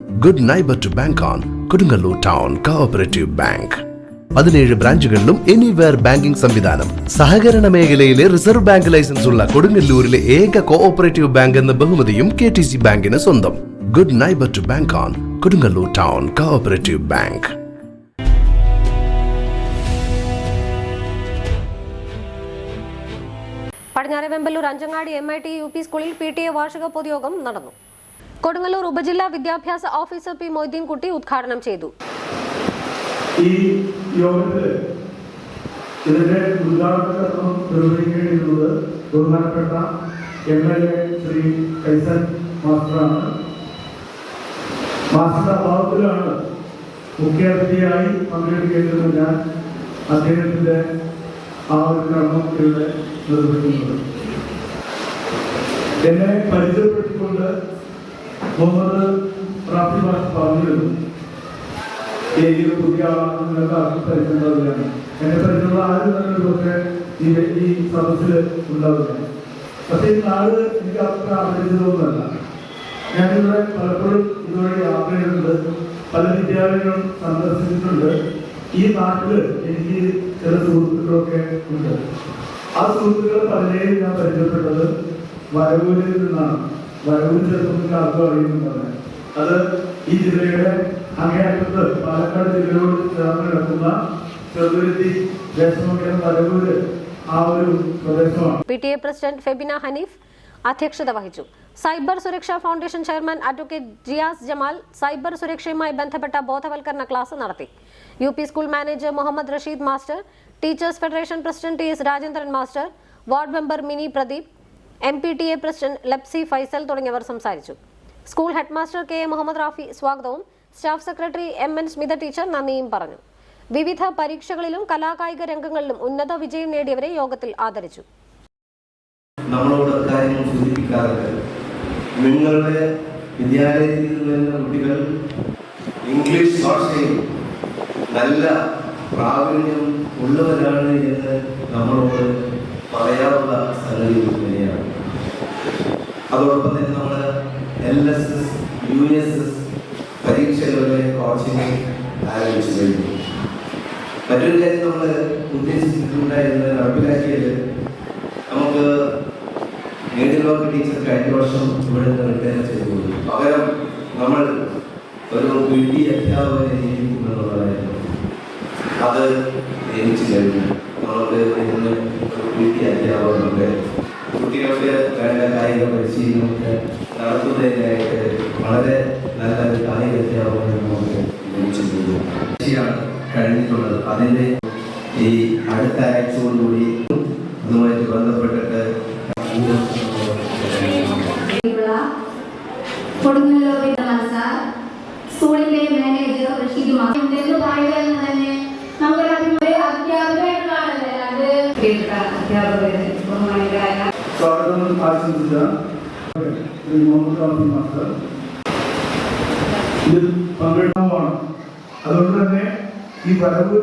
Good neighbour to bank on Kodungallur town cooperative bank. 17 ബ്രാഞ്ചുകളിലും anywhere banking സംവിധാനം. സഹകരണ മേഖലയിലെ റിസർവ് ബാങ്ക് ലൈസൻസ് ഉള്ള കൊടുങ്ങല്ലൂരിലെ ഏക കോഓപ്പറേറ്റീവ് ബാങ്ക് എന്ന ബഹുമതിയും KTC ബാങ്കിന് സ്വന്തം. Good neighbour to bank on Kodungallur town cooperative bank. പടിഞ്ഞാറെ വെമ്പലൂർ അഞ്ചങ്ങാടി MIT UP സ്കൂളിൽ PTA വാർഷിക പൊതുയോഗം നടന്നു. കൊടുങ്ങല്ലൂർ ഉപജില്ലാ വിദ്യാഭ്യാസ ഓഫീസർ P. മൊയ്തീൻകുട്ടി ഉദ്ഘാടനം ചെയ്തു. ഈ യോഗത്തിൽ ഇതിന്റെ ഉദ്ഘാടനം നിർവഹിക്കേണ്ടിയിരുന്നത് ബഹുമാനപ്പെട്ട MLA ശ്രീ കൈസൻ മാസ്റ്ററാണ്. മാസ്റ്ററുടെ അഭാവത്തിലാണ് മുഖ്യാതിഥിയായി പങ്കെടുക്കേണ്ടത്. ഞാൻ അദ്ദേഹത്തിന്റെ ആ ഒരു കർമ്മം ഇവിടെ നിർവഹിക്കുന്നത്. എന്നെ പരിചയപ്പെടുത്തിക്കൊണ്ട് മുഹമ്മദ് റാഫി മാസ്റ്റർ പറഞ്ഞിരുന്നു, ഏരിയ പുതിയ ആളുകൾക്ക് ആർക്കും പരിചയമുണ്ടാവുകയാണ്. എന്നെ പരിചയമുള്ള ആരും തന്നെ പക്ഷേ ഈ സദസ്സിൽ ഉണ്ടാവുകയാണ്. പക്ഷേ ഈ നാട് എനിക്ക് അത്ര അപരിചിതമൊന്നുമല്ല. ഞാനിവിടെ പലപ്പോഴും ഇതുവഴി യാത്ര ചെയ്തിട്ടുണ്ട്, പല വിദ്യാലയങ്ങളും സന്ദർശിച്ചിട്ടുണ്ട്. ഈ നാട്ടിൽ എനിക്ക് ചില സുഹൃത്തുക്കളൊക്കെ ഉണ്ട്. ആ സുഹൃത്തുക്കൾ പലരെയും ഞാൻ പരിചയപ്പെട്ടത് വരവൂരിൽ നിന്നാണ്. വരവൂർ ചെറുപ്പത്തിൽ ആർക്കും അറിയുന്നുണ്ടാണ്. അത് ഈ ജില്ലയുടെ അങ്ങേയറ്റത്ത് പാലക്കാട് ജില്ലയോട് ചേർന്ന് കിടക്കുന്ന ചെറുതുരുത്തി ദേശമംഗലം വരവൂര് ആ ഒരു പ്രദേശമാണ്. PTA പ്രസിഡന്റ് ഫെബിന ഹനീഫ് അധ്യക്ഷത വഹിച്ചു. സൈബർ സുരക്ഷാ foundation chairman advocate Jiyas Jamal cyber സുരക്ഷയുമായി ബന്ധപ്പെട്ട ബോധവൽക്കരണ ക്ലാസ് നടത്തി. UP school manager Muhammad Rasheed master, teachers federation president TS Rajendran master, ward member Mini Pradeep, MPTA president Lapsi Faisal തുടങ്ങിയവർ സംസാരിച്ചു. School head master KA Muhammad Rafi സ്വാഗതവും staff secretary MN Smitha teacher നന്ദിയും പറഞ്ഞു. വിവിധ പരീക്ഷകളിലും കലാകായിക രംഗങ്ങളിലും ഉന്നത വിജയം നേടിയവരെ യോഗത്തിൽ ആദരിച്ചു. നമ്മളോട് കാര്യങ്ങൾ സൂചിപ്പിക്കാറുണ്ട്. നിങ്ങളുടെ വിദ്യാലയത്തിൽ വരുന്ന കുട്ടികൾ ഇംഗ്ലീഷ് ഭാഷയിൽ നല്ല പ്രാവീണ്യം ഉള്ളവരാണ് എന്ന് നമ്മളോട് പറയാറുള്ള സംഗതി തന്നെയാണ്. അതോടൊപ്പം തന്നെ നമ്മൾ LSS USS പരീക്ഷകളുടെ കോച്ചിങ് ആരംഭിച്ചു കഴിഞ്ഞു. മറ്റൊരു കാര്യം നമ്മൾ ഉദ്ദേശിച്ചിട്ടുണ്ടായിരുന്നത് നടപ്പിലാക്കിയത്, നമുക്ക് നീഡിലോക്ക് ടീച്ചർ കഴിഞ്ഞ വർഷം ഇവിടെ നിന്ന് റിട്ടയർ ചെയ്തു. പകരം നമ്മൾ ഒരു PT അധ്യാപകനെ നിയമിക്കുമെന്നുള്ളതായിരുന്നു. അത് നിയമിച്ചു കഴിഞ്ഞു. നമുക്ക് ഇന്ന് PT അധ്യാപകരുടെ കുട്ടികൾക്ക് വേണ്ട കായിക പരിശീലനമൊക്കെ നടത്തുന്നതിനായിട്ട് വളരെ നല്ലൊരു കായിക അധ്യാപകനെ നമുക്ക് നിയമിച്ചിട്ടുണ്ട്. കഴിഞ്ഞിട്ടുള്ളത് അതിൻ്റെ ഈ അടുത്ത ആഴ്ചയോടുകൂടി അതുമായിട്ട് ബന്ധപ്പെട്ടിട്ട് സ്കൂളിന്റെ മാനേജർ റഷീദ് മാസ്റ്റർ പറയുന്നത് തന്നെ നമുക്കൊരു അധ്യാപകരായിട്ടുള്ളതല്ലേ. അത് അധ്യാപകരായ സ്വാഗതം ആശംസിച്ച മുഹമ്മദ് റാഫി മാസ്റ്റർ ഇതിൽ പങ്കെടുക്കാനാണ്. അതുകൊണ്ട് തന്നെ ഈ വരവൂർ